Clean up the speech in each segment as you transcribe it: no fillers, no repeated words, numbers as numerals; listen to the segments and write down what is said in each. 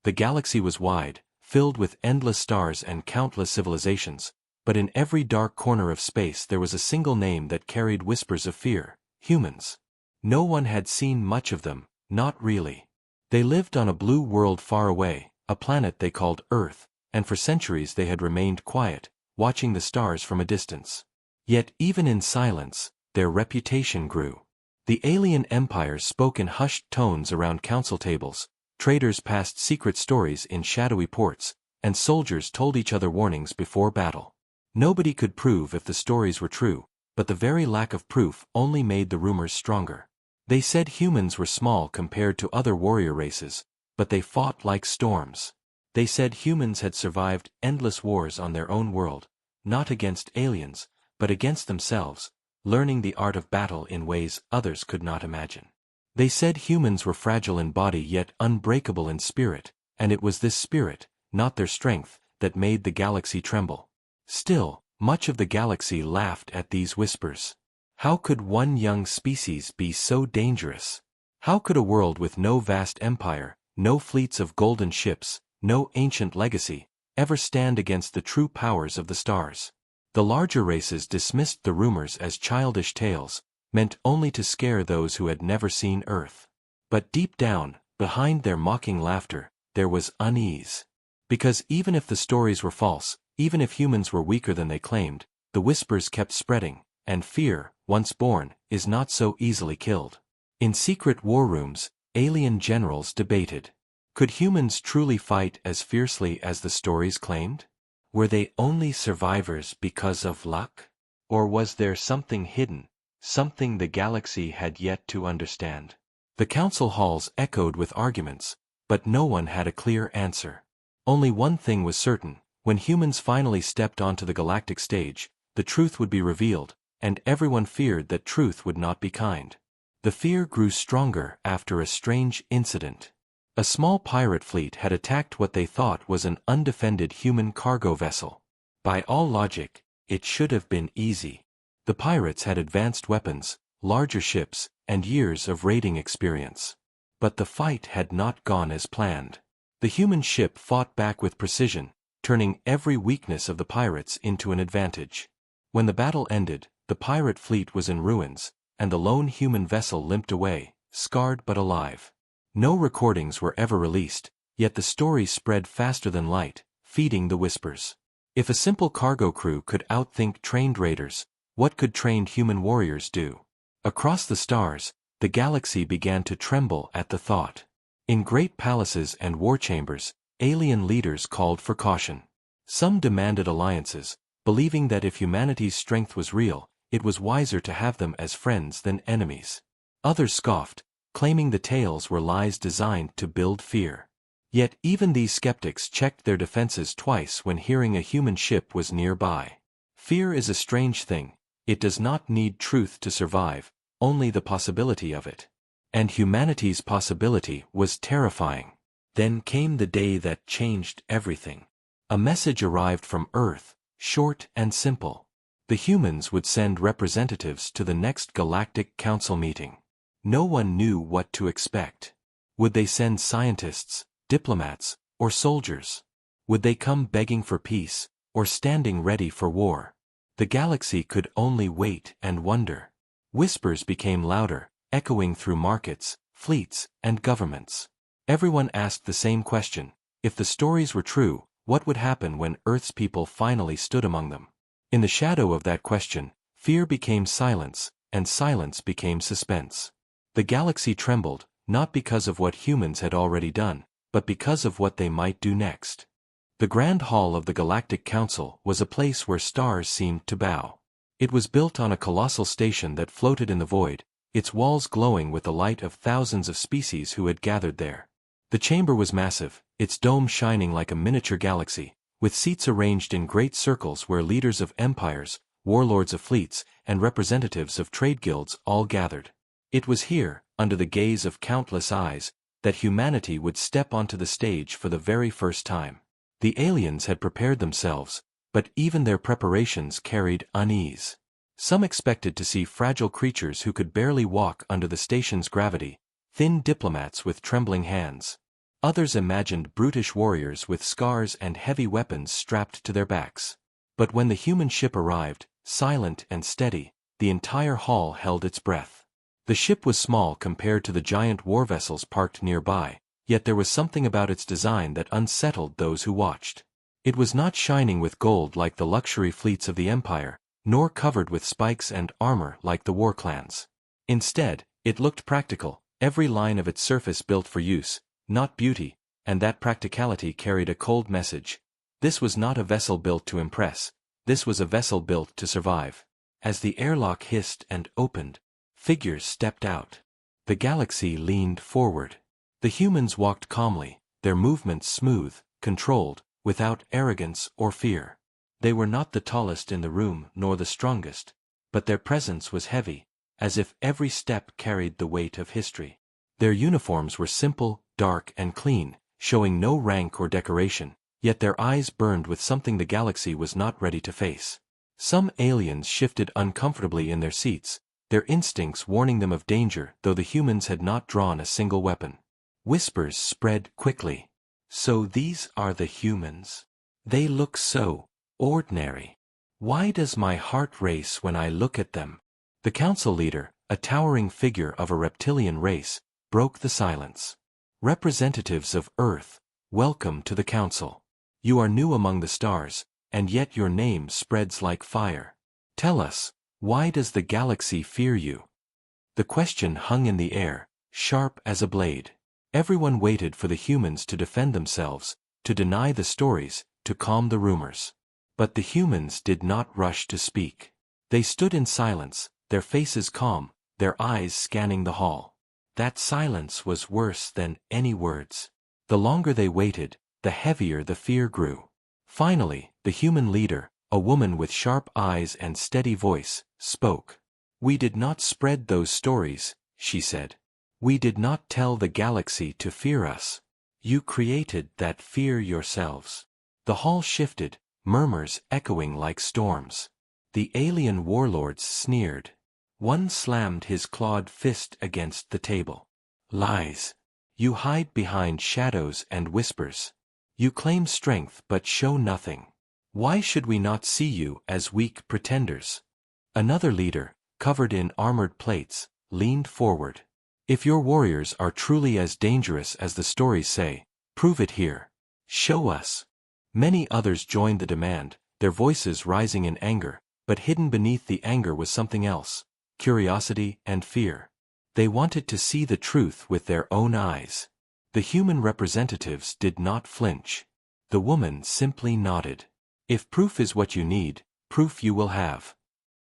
The galaxy was wide, filled with endless stars and countless civilizations, but in every dark corner of space there was a single name that carried whispers of fear: humans. No one had seen much of them, not really. They lived on a blue world far away, a planet they called Earth, and for centuries they had remained quiet, watching the stars from a distance. Yet even in silence, their reputation grew. The alien empires spoke in hushed tones around council tables, traders passed secret stories in shadowy ports, and soldiers told each other warnings before battle. Nobody could prove if the stories were true, but the very lack of proof only made the rumors stronger. They said humans were small compared to other warrior races, but they fought like storms. They said humans had survived endless wars on their own world, not against aliens, but against themselves, learning the art of battle in ways others could not imagine. They said humans were fragile in body yet unbreakable in spirit, and it was this spirit, not their strength, that made the galaxy tremble. Still, much of the galaxy laughed at these whispers. How could one young species be so dangerous? How could a world with no vast empire, no fleets of golden ships, no ancient legacy, ever stand against the true powers of the stars? The larger races dismissed the rumors as childish tales, meant only to scare those who had never seen Earth. But deep down, behind their mocking laughter, there was unease. Because even if the stories were false, even if humans were weaker than they claimed, the whispers kept spreading, and fear, once born, is not so easily killed. In secret war rooms, alien generals debated. Could humans truly fight as fiercely as the stories claimed? Were they only survivors because of luck? Or was there something hidden, something the galaxy had yet to understand? The council halls echoed with arguments, but no one had a clear answer. Only one thing was certain: when humans finally stepped onto the galactic stage, the truth would be revealed, and everyone feared that truth would not be kind. The fear grew stronger after a strange incident. A small pirate fleet had attacked what they thought was an undefended human cargo vessel. By all logic, it should have been easy. The pirates had advanced weapons, larger ships, and years of raiding experience. But the fight had not gone as planned. The human ship fought back with precision, turning every weakness of the pirates into an advantage. When the battle ended, the pirate fleet was in ruins, and the lone human vessel limped away, scarred but alive. No recordings were ever released, yet the story spread faster than light, feeding the whispers. If a simple cargo crew could outthink trained raiders, what could trained human warriors do? Across the stars, the galaxy began to tremble at the thought. In great palaces and war chambers, alien leaders called for caution. Some demanded alliances, believing that if humanity's strength was real, it was wiser to have them as friends than enemies. Others scoffed, claiming the tales were lies designed to build fear. Yet even these skeptics checked their defenses twice when hearing a human ship was nearby. Fear is a strange thing. It does not need truth to survive, only the possibility of it. And humanity's possibility was terrifying. Then came the day that changed everything. A message arrived from Earth, short and simple. The humans would send representatives to the next Galactic Council meeting. No one knew what to expect. Would they send scientists, diplomats, or soldiers? Would they come begging for peace, or standing ready for war? The galaxy could only wait and wonder. Whispers became louder, echoing through markets, fleets, and governments. Everyone asked the same question: if the stories were true, what would happen when Earth's people finally stood among them? In the shadow of that question, fear became silence, and silence became suspense. The galaxy trembled, not because of what humans had already done, but because of what they might do next. The Grand Hall of the Galactic Council was a place where stars seemed to bow. It was built on a colossal station that floated in the void, its walls glowing with the light of thousands of species who had gathered there. The chamber was massive, its dome shining like a miniature galaxy, with seats arranged in great circles where leaders of empires, warlords of fleets, and representatives of trade guilds all gathered. It was here, under the gaze of countless eyes, that humanity would step onto the stage for the very first time. The aliens had prepared themselves, but even their preparations carried unease. Some expected to see fragile creatures who could barely walk under the station's gravity, thin diplomats with trembling hands. Others imagined brutish warriors with scars and heavy weapons strapped to their backs. But when the human ship arrived, silent and steady, the entire hall held its breath. The ship was small compared to the giant war vessels parked nearby, yet there was something about its design that unsettled those who watched. It was not shining with gold like the luxury fleets of the Empire, nor covered with spikes and armor like the war clans. Instead, it looked practical, every line of its surface built for use, not beauty, and that practicality carried a cold message. This was not a vessel built to impress, this was a vessel built to survive. As the airlock hissed and opened, figures stepped out. The galaxy leaned forward. The humans walked calmly, their movements smooth, controlled, without arrogance or fear. They were not the tallest in the room nor the strongest, but their presence was heavy, as if every step carried the weight of history. Their uniforms were simple, dark and clean, showing no rank or decoration, yet their eyes burned with something the galaxy was not ready to face. Some aliens shifted uncomfortably in their seats, their instincts warning them of danger though the humans had not drawn a single weapon. Whispers spread quickly. So these are the humans. They look so ordinary. Why does my heart race when I look at them? The council leader, a towering figure of a reptilian race, broke the silence. Representatives of Earth, welcome to the council. You are new among the stars, and yet your name spreads like fire. Tell us, why does the galaxy fear you? The question hung in the air, sharp as a blade. Everyone waited for the humans to defend themselves, to deny the stories, to calm the rumors. But the humans did not rush to speak. They stood in silence, their faces calm, their eyes scanning the hall. That silence was worse than any words. The longer they waited, the heavier the fear grew. Finally, the human leader, a woman with sharp eyes and steady voice, spoke. We did not spread those stories, she said. We did not tell the galaxy to fear us. You created that fear yourselves. The hall shifted, murmurs echoing like storms. The alien warlords sneered. One slammed his clawed fist against the table. Lies. You hide behind shadows and whispers. You claim strength but show nothing. Why should we not see you as weak pretenders? Another leader, covered in armored plates, leaned forward. If your warriors are truly as dangerous as the stories say, prove it here. Show us. Many others joined the demand, their voices rising in anger, but hidden beneath the anger was something else. Curiosity and fear. They wanted to see the truth with their own eyes. The human representatives did not flinch. The woman simply nodded. If proof is what you need, proof you will have.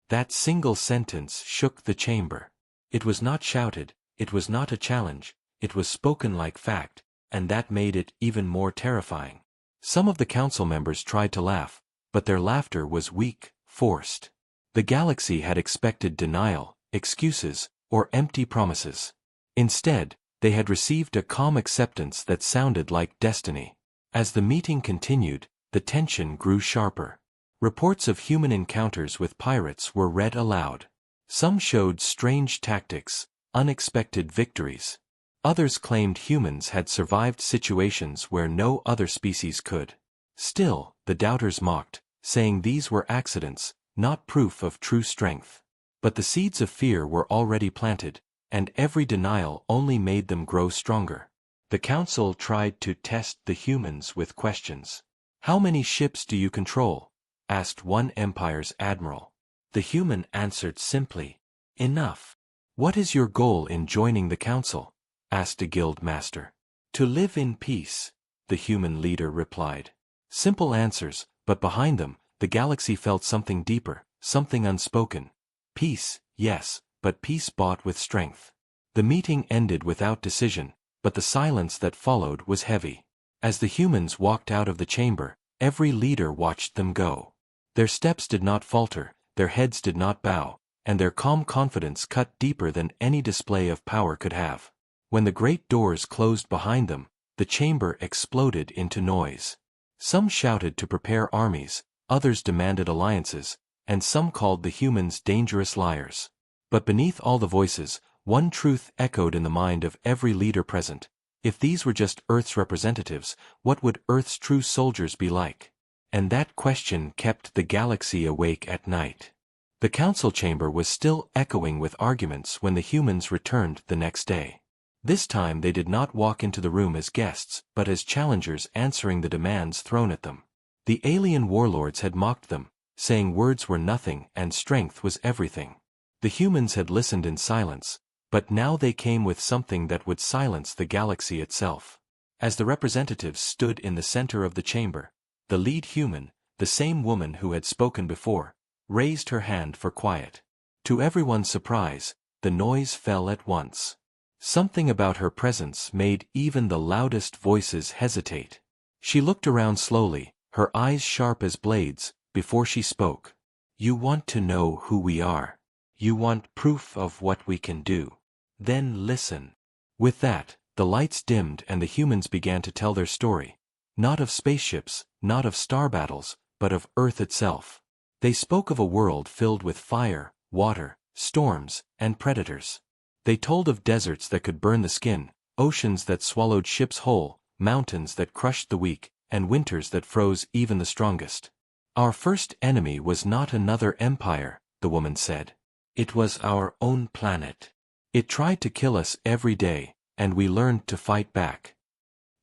That single sentence shook the chamber. It was not shouted, it was not a challenge, it was spoken like fact, and that made it even more terrifying. Some of the council members tried to laugh, but their laughter was weak, forced. The galaxy had expected denial, excuses, or empty promises. Instead, they had received a calm acceptance that sounded like destiny. As the meeting continued, the tension grew sharper. Reports of human encounters with pirates were read aloud. Some showed strange tactics, unexpected victories. Others claimed humans had survived situations where no other species could. Still, the doubters mocked, saying these were accidents, not proof of true strength. But the seeds of fear were already planted, and every denial only made them grow stronger. The council tried to test the humans with questions. How many ships do you control? Asked one empire's admiral. The human answered simply, enough. What is your goal in joining the council? Asked a guild master. To live in peace, the human leader replied. Simple answers, but behind them, the galaxy felt something deeper, something unspoken. Peace, yes, but peace bought with strength. The meeting ended without decision, but the silence that followed was heavy. As the humans walked out of the chamber, every leader watched them go. Their steps did not falter, their heads did not bow, and their calm confidence cut deeper than any display of power could have. When the great doors closed behind them, the chamber exploded into noise. Some shouted to prepare armies, others demanded alliances, and some called the humans dangerous liars. But beneath all the voices, one truth echoed in the mind of every leader present. If these were just Earth's representatives, what would Earth's true soldiers be like? And that question kept the galaxy awake at night. The council chamber was still echoing with arguments when the humans returned the next day. This time they did not walk into the room as guests, but as challengers answering the demands thrown at them. The alien warlords had mocked them, saying words were nothing and strength was everything. The humans had listened in silence, but now they came with something that would silence the galaxy itself. As the representatives stood in the center of the chamber, the lead human, the same woman who had spoken before, raised her hand for quiet. To everyone's surprise, the noise fell at once. Something about her presence made even the loudest voices hesitate. She looked around slowly, her eyes sharp as blades, before she spoke. "You want to know who we are. You want proof of what we can do. Then listen." With that, the lights dimmed and the humans began to tell their story. Not of spaceships, not of star battles, but of Earth itself. They spoke of a world filled with fire, water, storms, and predators. They told of deserts that could burn the skin, oceans that swallowed ships whole, mountains that crushed the weak, and winters that froze even the strongest. "Our first enemy was not another empire," the woman said. "It was our own planet. It tried to kill us every day, and we learned to fight back."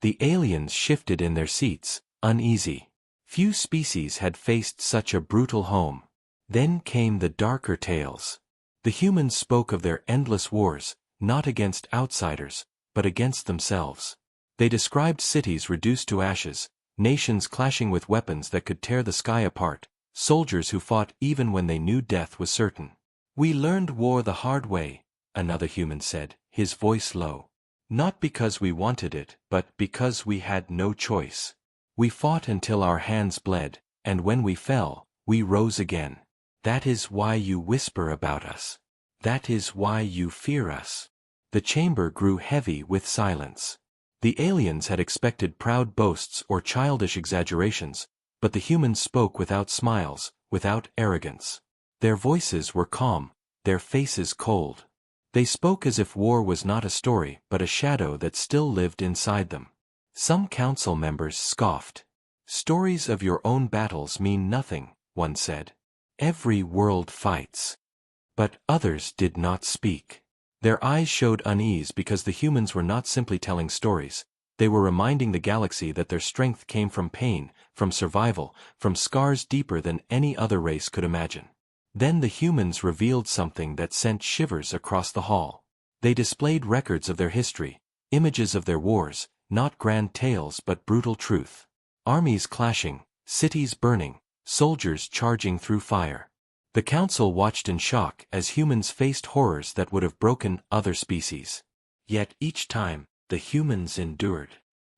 The aliens shifted in their seats, uneasy. Few species had faced such a brutal home. Then came the darker tales. The humans spoke of their endless wars, not against outsiders, but against themselves. They described cities reduced to ashes, nations clashing with weapons that could tear the sky apart, soldiers who fought even when they knew death was certain. "We learned war the hard way," another human said, his voice low. "Not because we wanted it, but because we had no choice. We fought until our hands bled, and when we fell, we rose again. That is why you whisper about us. That is why you fear us." The chamber grew heavy with silence. The aliens had expected proud boasts or childish exaggerations, but the humans spoke without smiles, without arrogance. Their voices were calm, their faces cold. They spoke as if war was not a story but a shadow that still lived inside them. Some council members scoffed. "Stories of your own battles mean nothing," one said. "Every world fights." But others did not speak. Their eyes showed unease because the humans were not simply telling stories. They were reminding the galaxy that their strength came from pain, from survival, from scars deeper than any other race could imagine. Then the humans revealed something that sent shivers across the hall. They displayed records of their history, images of their wars, not grand tales but brutal truth. Armies clashing, cities burning, soldiers charging through fire. The council watched in shock as humans faced horrors that would have broken other species. Yet each time, the humans endured.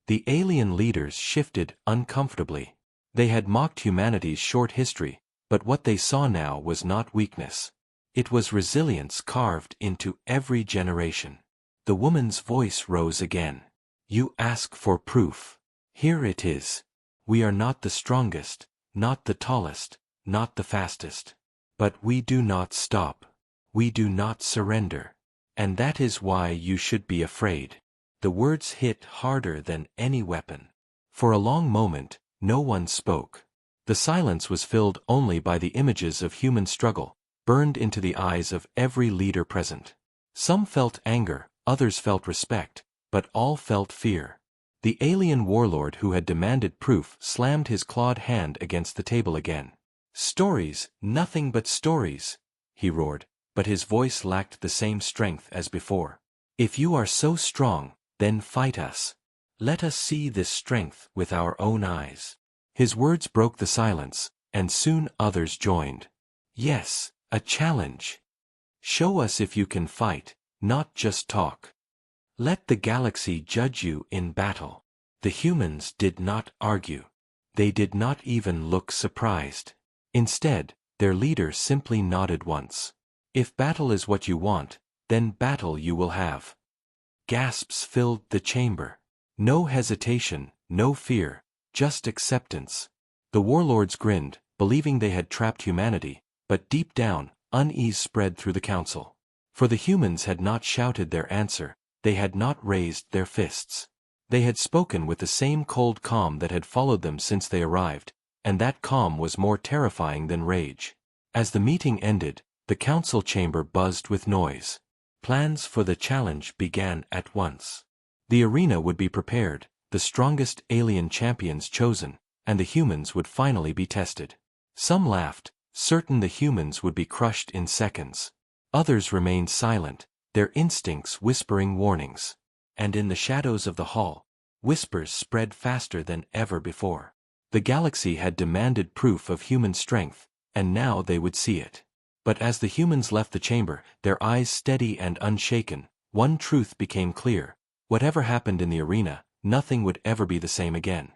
The alien leaders shifted uncomfortably. They had mocked humanity's short history, but what they saw now was not weakness. It was resilience carved into every generation. The woman's voice rose again. "You ask for proof. Here it is. We are not the strongest, not the tallest, not the fastest. But we do not stop. We do not surrender. And that is why you should be afraid." The words hit harder than any weapon. For a long moment, no one spoke. The silence was filled only by the images of human struggle, burned into the eyes of every leader present. Some felt anger, others felt respect, but all felt fear. The alien warlord who had demanded proof slammed his clawed hand against the table again. "Stories, nothing but stories," he roared, but his voice lacked the same strength as before. "If you are so strong, then fight us. Let us see this strength with our own eyes." His words broke the silence, and soon others joined. "Yes, a challenge. Show us if you can fight, not just talk. Let the galaxy judge you in battle." The humans did not argue. They did not even look surprised. Instead, their leader simply nodded once. "If battle is what you want, then battle you will have." Gasps filled the chamber. No hesitation, no fear, just acceptance. The warlords grinned, believing they had trapped humanity, but deep down, unease spread through the council. For the humans had not shouted their answer, they had not raised their fists. They had spoken with the same cold calm that had followed them since they arrived, and that calm was more terrifying than rage. As the meeting ended, the council chamber buzzed with noise. Plans for the challenge began at once. The arena would be prepared, the strongest alien champions chosen, and the humans would finally be tested. Some laughed, certain the humans would be crushed in seconds. Others remained silent, their instincts whispering warnings. And in the shadows of the hall, whispers spread faster than ever before. The galaxy had demanded proof of human strength, and now they would see it. But as the humans left the chamber, their eyes steady and unshaken, one truth became clear. Whatever happened in the arena, nothing would ever be the same again.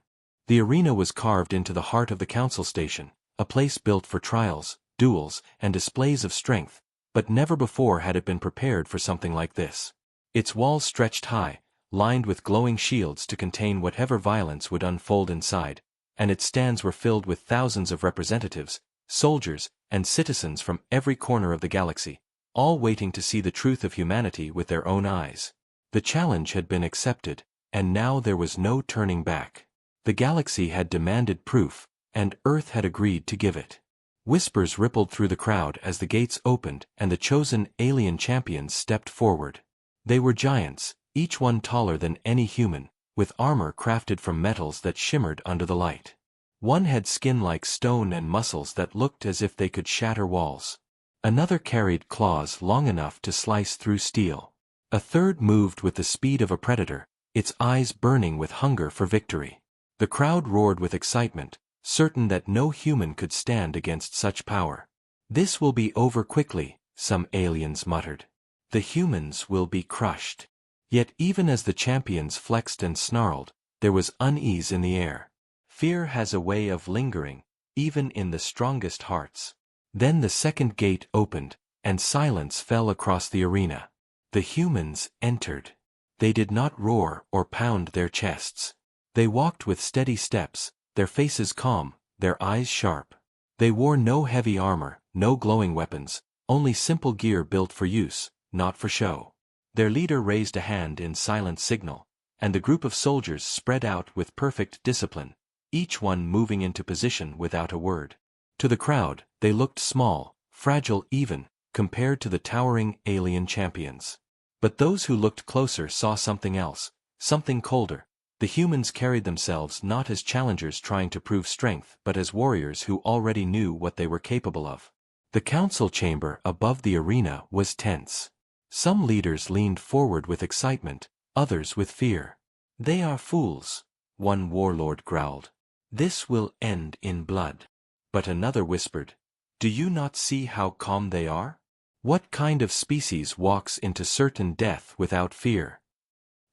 The arena was carved into the heart of the council station, a place built for trials, duels, and displays of strength, but never before had it been prepared for something like this. Its walls stretched high, lined with glowing shields to contain whatever violence would unfold inside, and its stands were filled with thousands of representatives, soldiers, and citizens from every corner of the galaxy, all waiting to see the truth of humanity with their own eyes. The challenge had been accepted, and now there was no turning back. The galaxy had demanded proof, and Earth had agreed to give it. Whispers rippled through the crowd as the gates opened and the chosen alien champions stepped forward. They were giants, each one taller than any human, with armor crafted from metals that shimmered under the light. One had skin like stone and muscles that looked as if they could shatter walls. Another carried claws long enough to slice through steel. A third moved with the speed of a predator, its eyes burning with hunger for victory. The crowd roared with excitement, certain that no human could stand against such power. "This will be over quickly," some aliens muttered. "The humans will be crushed." Yet even as the champions flexed and snarled, there was unease in the air. Fear has a way of lingering, even in the strongest hearts. Then the second gate opened, and silence fell across the arena. The humans entered. They did not roar or pound their chests. They walked with steady steps, their faces calm, their eyes sharp. They wore no heavy armor, no glowing weapons, only simple gear built for use, not for show. Their leader raised a hand in silent signal, and the group of soldiers spread out with perfect discipline, each one moving into position without a word. To the crowd, they looked small, fragile even, compared to the towering alien champions. But those who looked closer saw something else, something colder. The humans carried themselves not as challengers trying to prove strength but as warriors who already knew what they were capable of. The council chamber above the arena was tense. Some leaders leaned forward with excitement, others with fear. "They are fools," one warlord growled. "This will end in blood." But another whispered, "Do you not see how calm they are? What kind of species walks into certain death without fear?"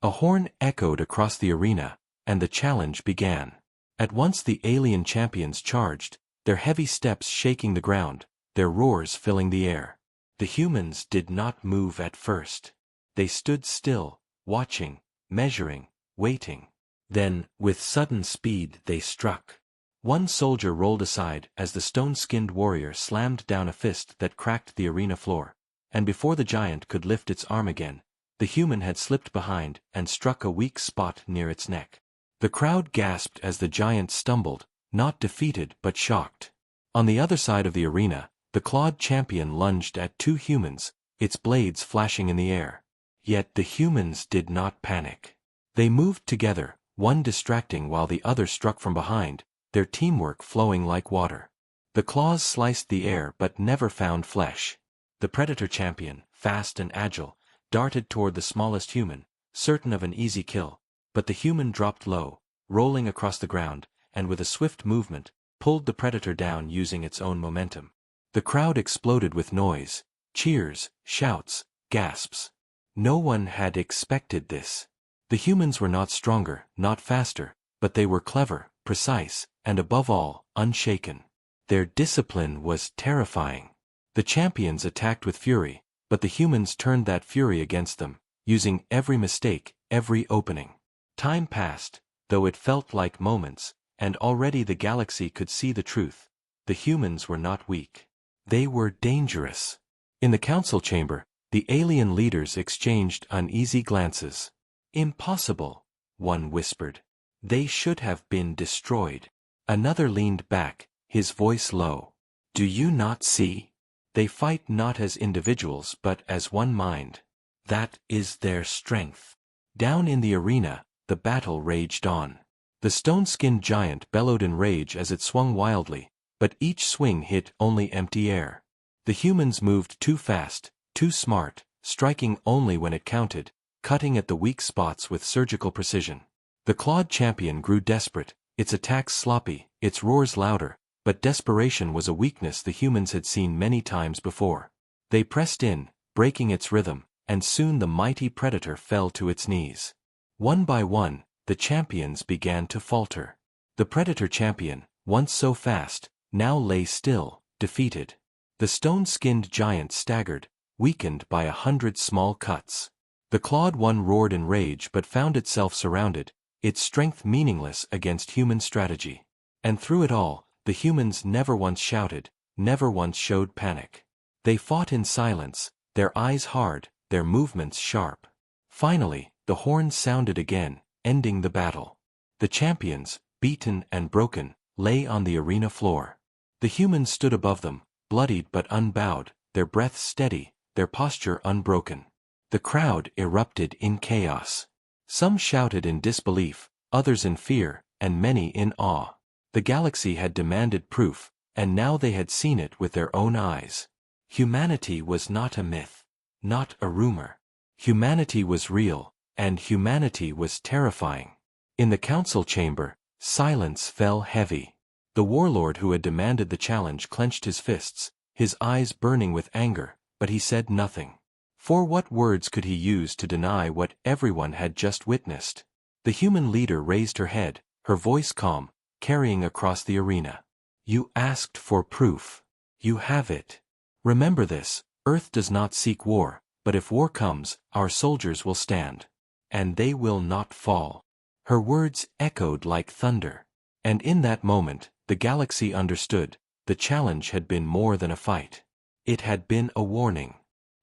A horn echoed across the arena, and the challenge began. At once the alien champions charged, their heavy steps shaking the ground, their roars filling the air. The humans did not move at first. They stood still, watching, measuring, waiting. Then, with sudden speed they struck. One soldier rolled aside as the stone-skinned warrior slammed down a fist that cracked the arena floor, and before the giant could lift its arm again, the human had slipped behind and struck a weak spot near its neck. The crowd gasped as the giant stumbled, not defeated but shocked. On the other side of the arena, the clawed champion lunged at two humans, its blades flashing in the air. Yet the humans did not panic. They moved together, one distracting while the other struck from behind, their teamwork flowing like water. The claws sliced the air but never found flesh. The predator champion, fast and agile, darted toward the smallest human, certain of an easy kill, but the human dropped low, rolling across the ground, and with a swift movement, pulled the predator down using its own momentum. The crowd exploded with noise, cheers, shouts, gasps. No one had expected this. The humans were not stronger, not faster, but they were clever, precise, and above all, unshaken. Their discipline was terrifying. The champions attacked with fury, but the humans turned that fury against them, using every mistake, every opening. Time passed, though it felt like moments, and already the galaxy could see the truth. The humans were not weak. They were dangerous. In the council chamber, The alien leaders exchanged uneasy glances. "Impossible," one whispered. "They should have been destroyed." Another leaned back, his voice low. "Do you not see? They fight not as individuals but as one mind. That is their strength." Down in the arena, the battle raged on. The stone-skinned giant bellowed in rage as it swung wildly, but each swing hit only empty air. The humans moved too fast, too smart, striking only when it counted, cutting at the weak spots with surgical precision. The clawed champion grew desperate, its attacks sloppy, its roars louder, but desperation was a weakness the humans had seen many times before. They pressed in, breaking its rhythm, and soon the mighty predator fell to its knees. One by one, the champions began to falter. The predator champion, once so fast, now lay still, defeated. The stone-skinned giant staggered, weakened by 100 small cuts. The clawed one roared in rage but found itself surrounded, its strength meaningless against human strategy. And through it all, the humans never once shouted, never once showed panic. They fought in silence, their eyes hard, their movements sharp. Finally, the horns sounded again, ending the battle. The champions, beaten and broken, lay on the arena floor. The humans stood above them, bloodied but unbowed, their breath steady, their posture unbroken. The crowd erupted in chaos. Some shouted in disbelief, others in fear, and many in awe. The galaxy had demanded proof, and now they had seen it with their own eyes. Humanity was not a myth, not a rumor. Humanity was real, and humanity was terrifying. In the council chamber, silence fell heavy. The warlord who had demanded the challenge clenched his fists, his eyes burning with anger, but he said nothing. For what words could he use to deny what everyone had just witnessed? The human leader raised her head, her voice calm, carrying across the arena. "You asked for proof. You have it. Remember this, Earth does not seek war, but if war comes, our soldiers will stand. And they will not fall." Her words echoed like thunder. And in that moment, the galaxy understood, the challenge had been more than a fight. It had been a warning.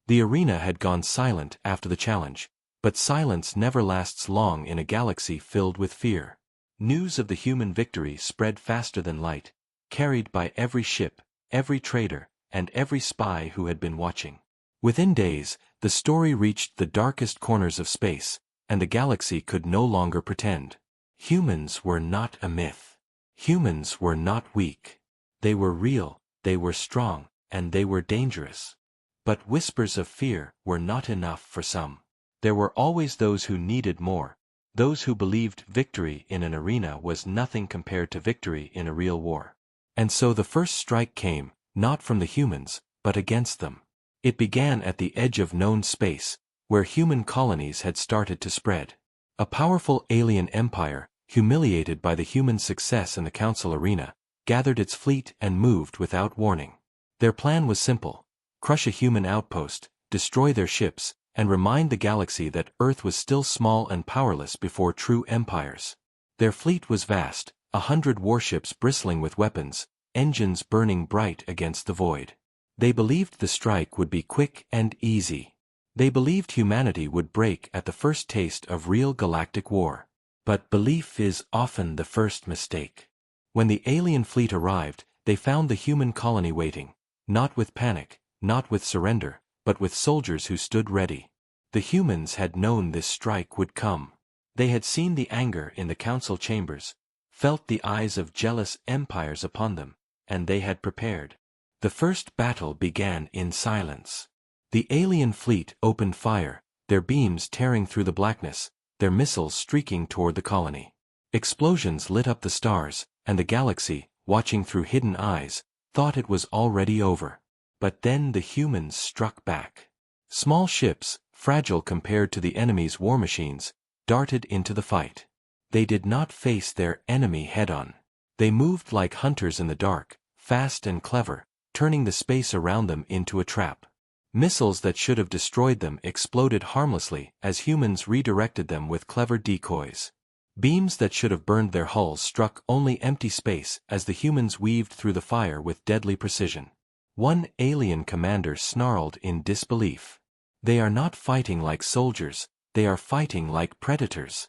The arena had gone silent after the challenge, but silence never lasts long in a galaxy filled with fear. News of the human victory spread faster than light, carried by every ship, every trader, and every spy who had been watching. Within days, the story reached the darkest corners of space, and the galaxy could no longer pretend. Humans were not a myth. Humans were not weak. They were real, they were strong, and they were dangerous. But whispers of fear were not enough for some. There were always those who needed more, those who believed victory in an arena was nothing compared to victory in a real war. And so the first strike came, not from the humans, but against them. It began at the edge of known space, where human colonies had started to spread. A powerful alien empire, humiliated by the human success in the council arena, gathered its fleet and moved without warning. Their plan was simple: crush a human outpost, destroy their ships, and remind the galaxy that Earth was still small and powerless before true empires. Their fleet was vast, 100 warships bristling with weapons, engines burning bright against the void. They believed the strike would be quick and easy. They believed humanity would break at the first taste of real galactic war. But belief is often the first mistake. When the alien fleet arrived, they found the human colony waiting, not with panic, not with surrender, but with soldiers who stood ready. The humans had known this strike would come. They had seen the anger in the council chambers, felt the eyes of jealous empires upon them, and they had prepared. The first battle began in silence. The alien fleet opened fire, their beams tearing through the blackness, their missiles streaking toward the colony. Explosions lit up the stars, and the galaxy, watching through hidden eyes, thought it was already over. But then the humans struck back. Small ships, fragile compared to the enemy's war machines, darted into the fight. They did not face their enemy head-on. They moved like hunters in the dark, fast and clever, turning the space around them into a trap. Missiles that should have destroyed them exploded harmlessly as humans redirected them with clever decoys. Beams that should have burned their hulls struck only empty space as the humans weaved through the fire with deadly precision. One alien commander snarled in disbelief. They are not fighting like soldiers, they are fighting like predators.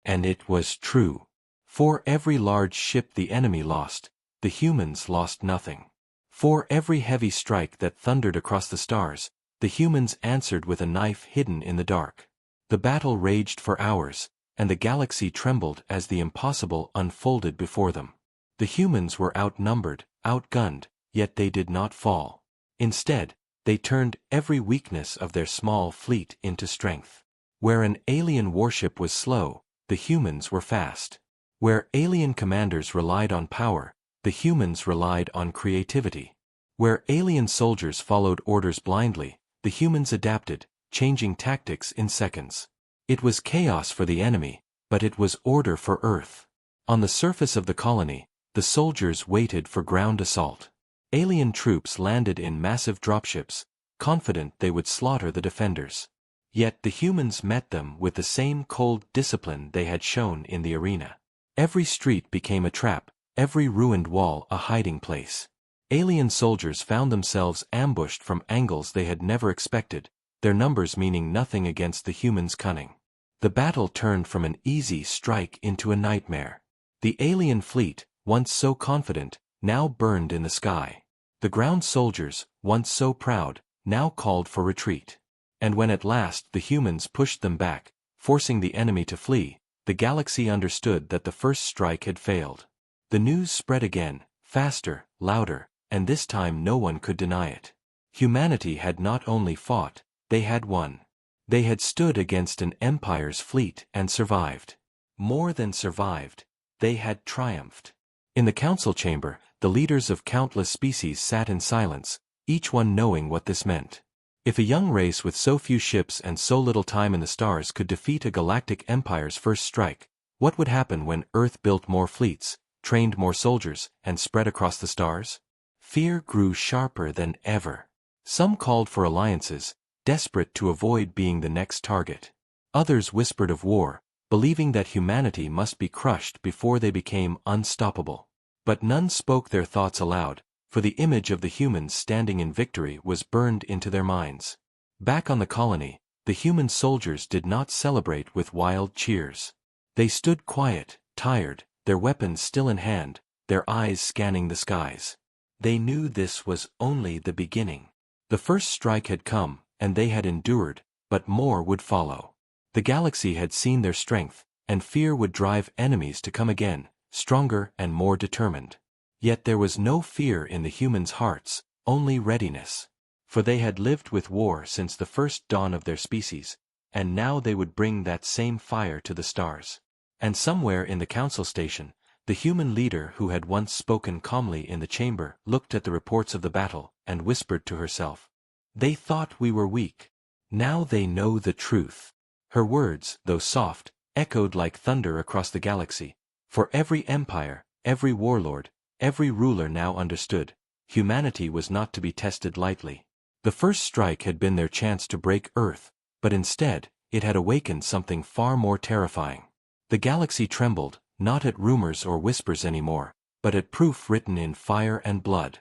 And it was true. For every large ship the enemy lost, the humans lost nothing. For every heavy strike that thundered across the stars, the humans answered with a knife hidden in the dark. The battle raged for hours, and the galaxy trembled as the impossible unfolded before them. The humans were outnumbered, outgunned, yet they did not fall. Instead, they turned every weakness of their small fleet into strength. Where an alien warship was slow, the humans were fast. Where alien commanders relied on power, the humans relied on creativity. Where alien soldiers followed orders blindly, the humans adapted, changing tactics in seconds. It was chaos for the enemy, but it was order for Earth. On the surface of the colony, the soldiers waited for ground assault. Alien troops landed in massive dropships, confident they would slaughter the defenders. Yet the humans met them with the same cold discipline they had shown in the arena. Every street became a trap, every ruined wall a hiding place. Alien soldiers found themselves ambushed from angles they had never expected, their numbers meaning nothing against the humans' cunning. The battle turned from an easy strike into a nightmare. The alien fleet, once so confident, now burned in the sky. The ground soldiers, once so proud, now called for retreat. And when at last the humans pushed them back, forcing the enemy to flee, the galaxy understood that the first strike had failed. The news spread again, faster, louder, and this time no one could deny it. Humanity had not only fought, they had won. They had stood against an empire's fleet and survived. More than survived, they had triumphed. In the council chamber, the leaders of countless species sat in silence, each one knowing what this meant. If a young race with so few ships and so little time in the stars could defeat a galactic empire's first strike, what would happen when Earth built more fleets, trained more soldiers, and spread across the stars? Fear grew sharper than ever. Some called for alliances, desperate to avoid being the next target. Others whispered of war, believing that humanity must be crushed before they became unstoppable. But none spoke their thoughts aloud, for the image of the humans standing in victory was burned into their minds. Back on the colony, the human soldiers did not celebrate with wild cheers. They stood quiet, tired, their weapons still in hand, their eyes scanning the skies. They knew this was only the beginning. The first strike had come, and they had endured, but more would follow. The galaxy had seen their strength, and fear would drive enemies to come again, stronger and more determined. Yet there was no fear in the humans' hearts, only readiness. For they had lived with war since the first dawn of their species, and now they would bring that same fire to the stars. And somewhere in the council station, the human leader who had once spoken calmly in the chamber looked at the reports of the battle and whispered to herself, "They thought we were weak. Now they know the truth." Her words, though soft, echoed like thunder across the galaxy. For every empire, every warlord, every ruler now understood, humanity was not to be tested lightly. The first strike had been their chance to break Earth, but instead, it had awakened something far more terrifying. The galaxy trembled, not at rumors or whispers anymore, but at proof written in fire and blood.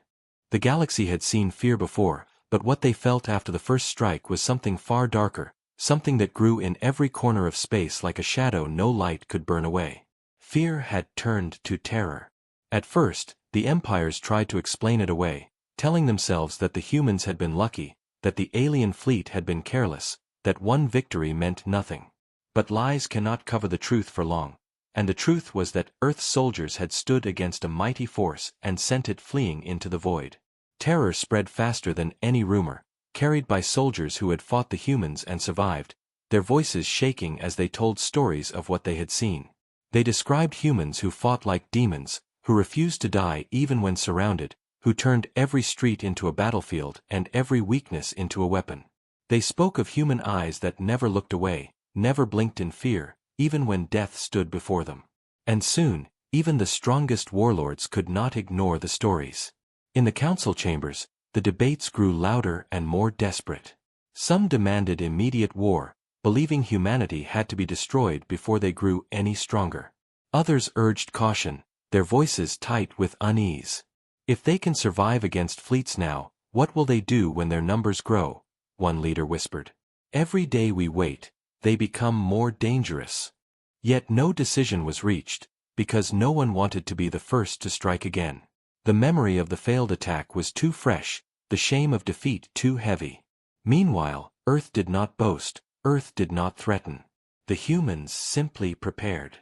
The galaxy had seen fear before, but what they felt after the first strike was something far darker, something that grew in every corner of space like a shadow no light could burn away. Fear had turned to terror. At first, the empires tried to explain it away, telling themselves that the humans had been lucky, that the alien fleet had been careless, that one victory meant nothing. But lies cannot cover the truth for long, and the truth was that Earth's soldiers had stood against a mighty force and sent it fleeing into the void. Terror spread faster than any rumor, carried by soldiers who had fought the humans and survived, their voices shaking as they told stories of what they had seen. They described humans who fought like demons, who refused to die even when surrounded, who turned every street into a battlefield and every weakness into a weapon. They spoke of human eyes that never looked away, never blinked in fear, even when death stood before them. And soon, even the strongest warlords could not ignore the stories. In the council chambers, the debates grew louder and more desperate. Some demanded immediate war, believing humanity had to be destroyed before they grew any stronger. Others urged caution, their voices tight with unease. If they can survive against fleets now, what will they do when their numbers grow? one leader whispered. Every day we wait, they become more dangerous. Yet no decision was reached, because no one wanted to be the first to strike again. The memory of the failed attack was too fresh, the shame of defeat too heavy. Meanwhile, Earth did not boast, Earth did not threaten. The humans simply prepared.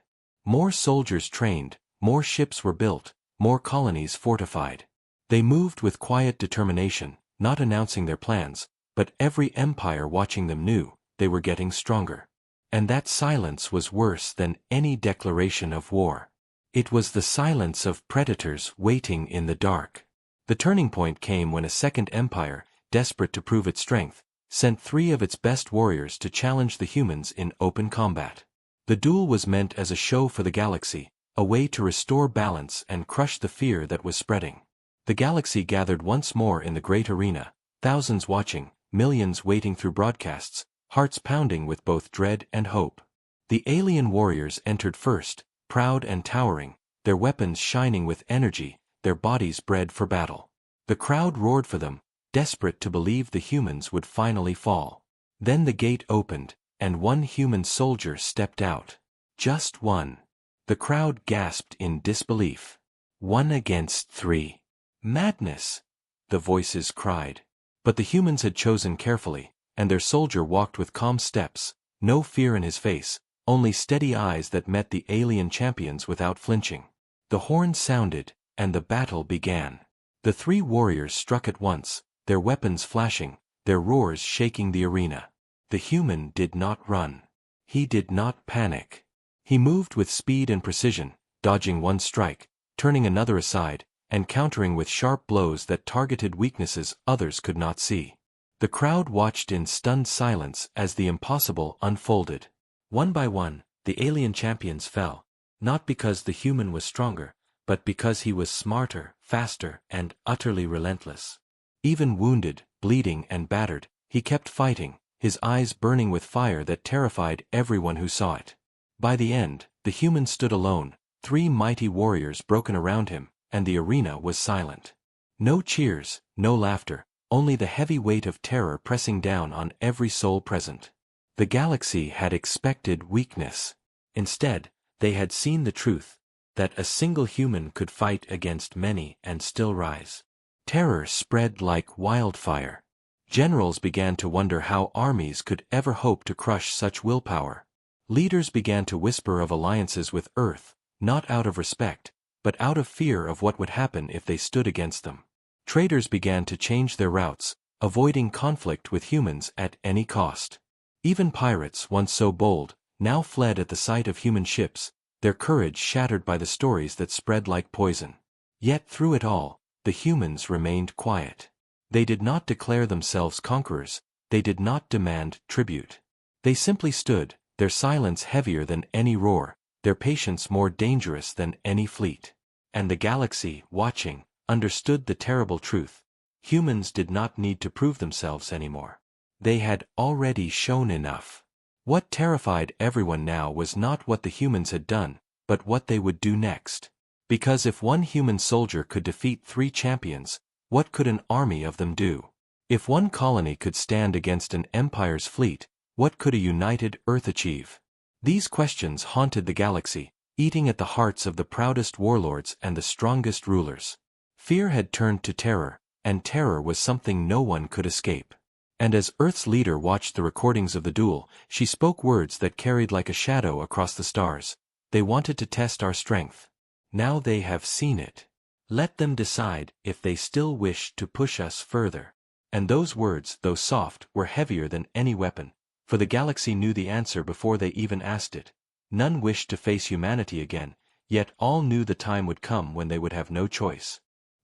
More soldiers trained, more ships were built, more colonies fortified. They moved with quiet determination, not announcing their plans, but every empire watching them knew they were getting stronger. And that silence was worse than any declaration of war. It was the silence of predators waiting in the dark. The turning point came when a second empire, desperate to prove its strength, sent 3 of its best warriors to challenge the humans in open combat. The duel was meant as a show for the galaxy, a way to restore balance and crush the fear that was spreading. The galaxy gathered once more in the great arena, thousands watching, millions waiting through broadcasts, hearts pounding with both dread and hope. The alien warriors entered first, proud and towering, their weapons shining with energy, their bodies bred for battle. The crowd roared for them, desperate to believe the humans would finally fall. Then the gate opened, and one human soldier stepped out. Just one. The crowd gasped in disbelief. 1 against 3. Madness! The voices cried. But the humans had chosen carefully, and their soldier walked with calm steps, no fear in his face, only steady eyes that met the alien champions without flinching. The horn sounded, and the battle began. The 3 warriors struck at once, their weapons flashing, their roars shaking the arena. The human did not run. He did not panic. He moved with speed and precision, dodging one strike, turning another aside, and countering with sharp blows that targeted weaknesses others could not see. The crowd watched in stunned silence as the impossible unfolded. One by one, the alien champions fell, not because the human was stronger, but because he was smarter, faster, and utterly relentless. Even wounded, bleeding and battered, he kept fighting, his eyes burning with fire that terrified everyone who saw it. By the end, the human stood alone, 3 mighty warriors broken around him, and the arena was silent. No cheers, no laughter, only the heavy weight of terror pressing down on every soul present. The galaxy had expected weakness. Instead, they had seen the truth, that a single human could fight against many and still rise. Terror spread like wildfire. Generals began to wonder how armies could ever hope to crush such willpower. Leaders began to whisper of alliances with Earth, not out of respect, but out of fear of what would happen if they stood against them. Traders began to change their routes, avoiding conflict with humans at any cost. Even pirates, once so bold, now fled at the sight of human ships, their courage shattered by the stories that spread like poison. Yet through it all, the humans remained quiet. They did not declare themselves conquerors, they did not demand tribute. They simply stood, their silence heavier than any roar, their patience more dangerous than any fleet. And the galaxy, watching, understood the terrible truth. Humans did not need to prove themselves anymore. They had already shown enough. What terrified everyone now was not what the humans had done, but what they would do next. Because if one human soldier could defeat 3 champions, what could an army of them do? If one colony could stand against an empire's fleet, what could a united Earth achieve? These questions haunted the galaxy, eating at the hearts of the proudest warlords and the strongest rulers. Fear had turned to terror, and terror was something no one could escape. And as Earth's leader watched the recordings of the duel, she spoke words that carried like a shadow across the stars. They wanted to test our strength. Now they have seen it. Let them decide if they still wish to push us further. And those words, though soft, were heavier than any weapon, for the galaxy knew the answer before they even asked it. None wished to face humanity again, yet all knew the time would come when they would have no choice.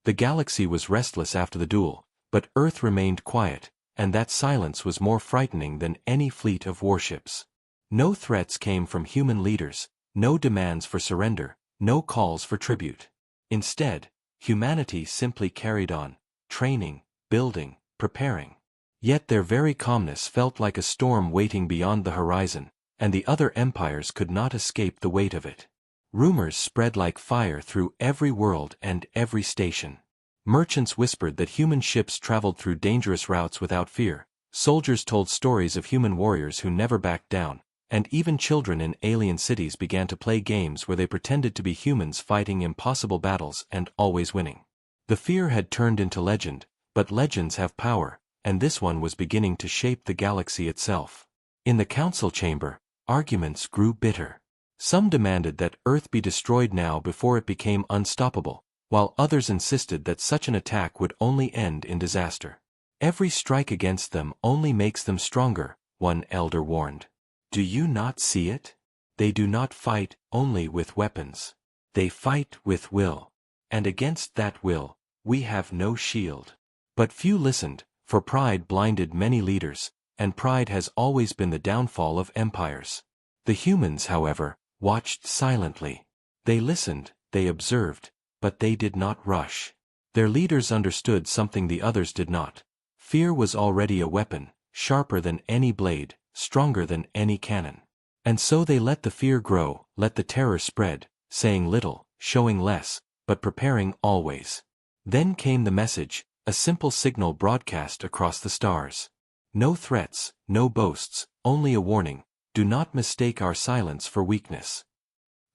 The galaxy was restless after the duel, but Earth remained quiet, and that silence was more frightening than any fleet of warships. No threats came from human leaders, no demands for surrender, no calls for tribute. Instead, humanity simply carried on, training, building, preparing. Yet their very calmness felt like a storm waiting beyond the horizon, and the other empires could not escape the weight of it. Rumors spread like fire through every world and every station. Merchants whispered that human ships traveled through dangerous routes without fear, Soldiers told stories of human warriors who never backed down, and even children in alien cities began to play games where they pretended to be humans fighting impossible battles and always winning. The fear had turned into legend, but legends have power, and this one was beginning to shape the galaxy itself. In the council chamber, arguments grew bitter. Some demanded that Earth be destroyed now before it became unstoppable, while others insisted that such an attack would only end in disaster. Every strike against them only makes them stronger, one elder warned. Do you not see it? They do not fight only with weapons. They fight with will. And against that will, we have no shield. But few listened, for pride blinded many leaders, and pride has always been the downfall of empires. The humans, however, watched silently. They listened, they observed, but they did not rush. Their leaders understood something the others did not. Fear was already a weapon, sharper than any blade, stronger than any cannon. And so they let the fear grow, let the terror spread, saying little, showing less, but preparing always. Then came the message, a simple signal broadcast across the stars. No threats, no boasts, only a warning: do not mistake our silence for weakness.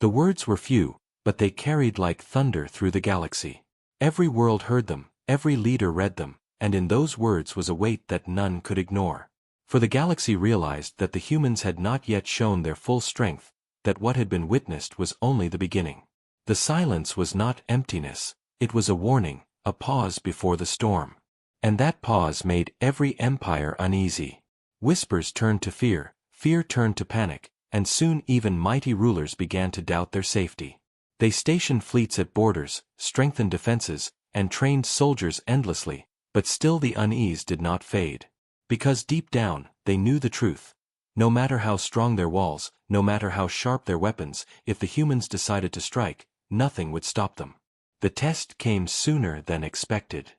The words were few, but they carried like thunder through the galaxy. Every world heard them, every leader read them, and in those words was a weight that none could ignore. For the galaxy realized that the humans had not yet shown their full strength, that what had been witnessed was only the beginning. The silence was not emptiness, it was a warning, a pause before the storm. And that pause made every empire uneasy. Whispers turned to fear, fear turned to panic, and soon even mighty rulers began to doubt their safety. They stationed fleets at borders, strengthened defenses, and trained soldiers endlessly, but still the unease did not fade. Because deep down, they knew the truth. No matter how strong their walls, no matter how sharp their weapons, if the humans decided to strike, nothing would stop them. The test came sooner than expected.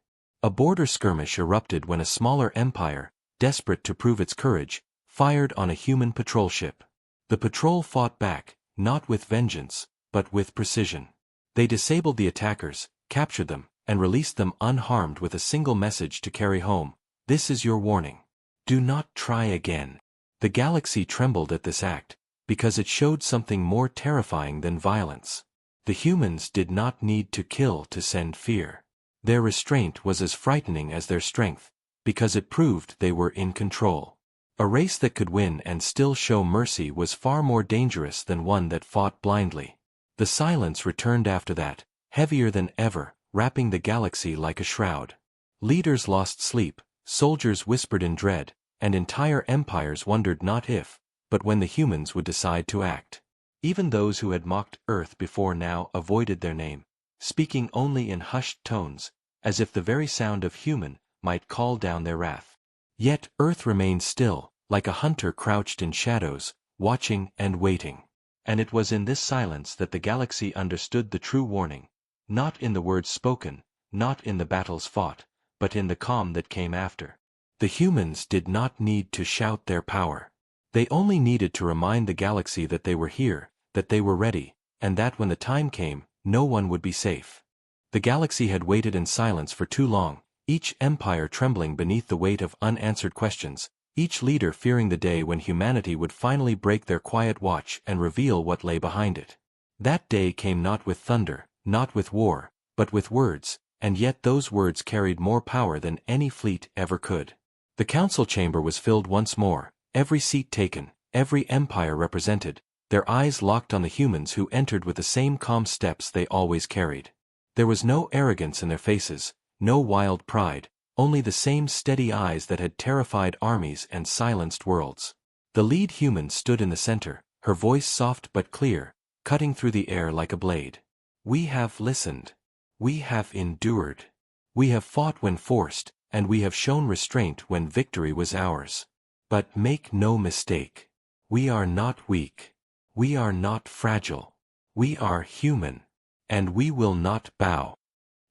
A border skirmish erupted when a smaller empire, desperate to prove its courage, fired on a human patrol ship. The patrol fought back, not with vengeance, but with precision. They disabled the attackers, captured them, and released them unharmed with a single message to carry home: this is your warning. Do not try again. The galaxy trembled at this act, because it showed something more terrifying than violence. The humans did not need to kill to send fear. Their restraint was as frightening as their strength, because it proved they were in control. A race that could win and still show mercy was far more dangerous than one that fought blindly. The silence returned after that, heavier than ever, wrapping the galaxy like a shroud. Leaders lost sleep, soldiers whispered in dread, and entire empires wondered not if, but when the humans would decide to act. Even those who had mocked Earth before now avoided their name, speaking only in hushed tones, as if the very sound of human might call down their wrath. Yet Earth remained still, like a hunter crouched in shadows, watching and waiting. And it was in this silence that the galaxy understood the true warning, not in the words spoken, not in the battles fought, but in the calm that came after. The humans did not need to shout their power. They only needed to remind the galaxy that they were here, that they were ready, and that when the time came, no one would be safe. The galaxy had waited in silence for too long, each empire trembling beneath the weight of unanswered questions, each leader fearing the day when humanity would finally break their quiet watch and reveal what lay behind it. That day came not with thunder, not with war, but with words, and yet those words carried more power than any fleet ever could. The council chamber was filled once more, every seat taken, every empire represented, their eyes locked on the humans who entered with the same calm steps they always carried. There was no arrogance in their faces, no wild pride, only the same steady eyes that had terrified armies and silenced worlds. The lead human stood in the center, her voice soft but clear, cutting through the air like a blade. We have listened. We have endured. We have fought when forced, and we have shown restraint when victory was ours. But make no mistake. We are not weak. We are not fragile. We are human. And we will not bow.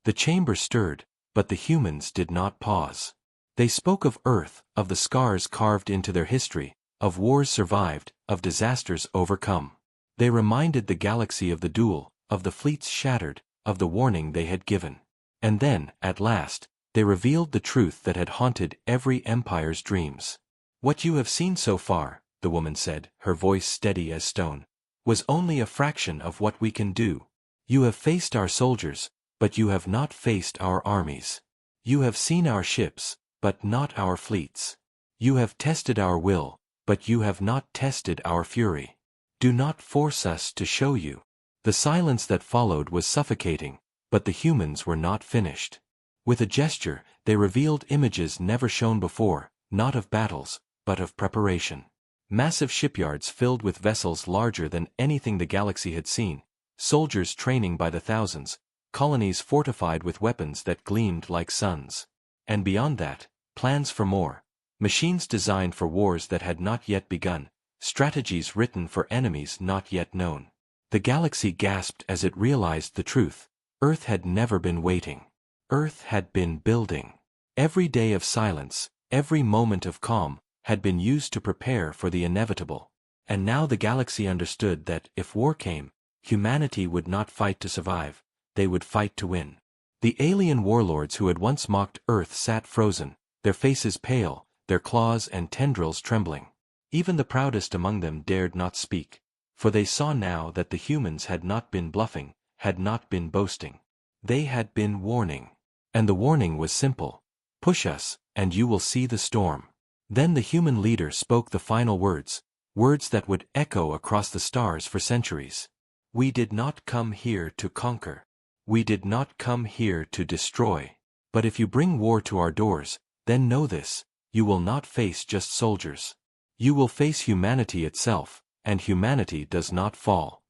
The chamber stirred, but the humans did not pause. They spoke of Earth, of the scars carved into their history, of wars survived, of disasters overcome. They reminded the galaxy of the duel, of the fleets shattered, of the warning they had given. And then, at last, They revealed the truth that had haunted every empire's dreams. "What you have seen so far," the woman said, her voice steady as stone, "was only a fraction of what we can do. You have faced our soldiers, but you have not faced our armies. You have seen our ships, but not our fleets. You have tested our will, but you have not tested our fury. Do not force us to show you." The silence that followed was suffocating, but the humans were not finished. With a gesture, they revealed images never shown before, not of battles, but of preparation. Massive shipyards filled with vessels larger than anything the galaxy had seen, soldiers training by the thousands, colonies fortified with weapons that gleamed like suns. And beyond that, plans for more. Machines designed for wars that had not yet begun, strategies written for enemies not yet known. The galaxy gasped as it realized the truth. Earth had never been waiting. Earth had been building. Every day of silence, every moment of calm, had been used to prepare for the inevitable. And now the galaxy understood that, if war came, humanity would not fight to survive, they would fight to win. The alien warlords who had once mocked Earth sat frozen, their faces pale, their claws and tendrils trembling. Even the proudest among them dared not speak, for they saw now that the humans had not been bluffing, had not been boasting. They had been warning. And the warning was simple: push us, and you will see the storm. Then the human leader spoke the final words, words that would echo across the stars for centuries. "We did not come here to conquer. We did not come here to destroy. But if you bring war to our doors, then know this: you will not face just soldiers. You will face humanity itself, and humanity does not fall."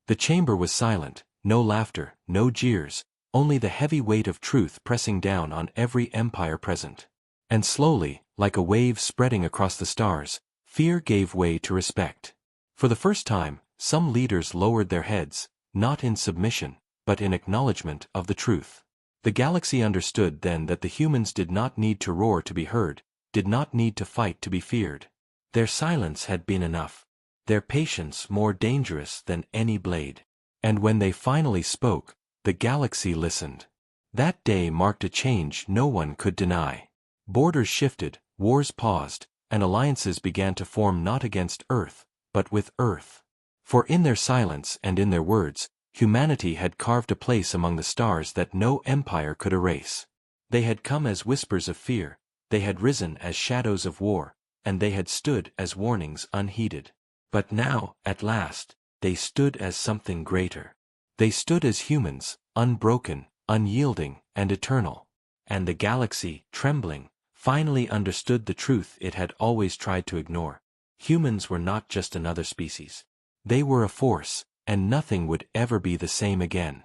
The chamber was silent, no laughter, no jeers, only the heavy weight of truth pressing down on every empire present. And slowly, like a wave spreading across the stars, fear gave way to respect. For the first time, some leaders lowered their heads, not in submission, but in acknowledgement of the truth. The galaxy understood then that the humans did not need to roar to be heard, did not need to fight to be feared. Their silence had been enough, their patience more dangerous than any blade. And when they finally spoke, the galaxy listened. That day marked a change no one could deny. Borders shifted, wars paused, and alliances began to form not against Earth, but with Earth. For in their silence and in their words, humanity had carved a place among the stars that no empire could erase. They had come as whispers of fear, they had risen as shadows of war, and they had stood as warnings unheeded. But now, at last, they stood as something greater. They stood as humans, unbroken, unyielding, and eternal. And the galaxy, trembling, finally understood the truth it had always tried to ignore. Humans were not just another species. They were a force, and nothing would ever be the same again.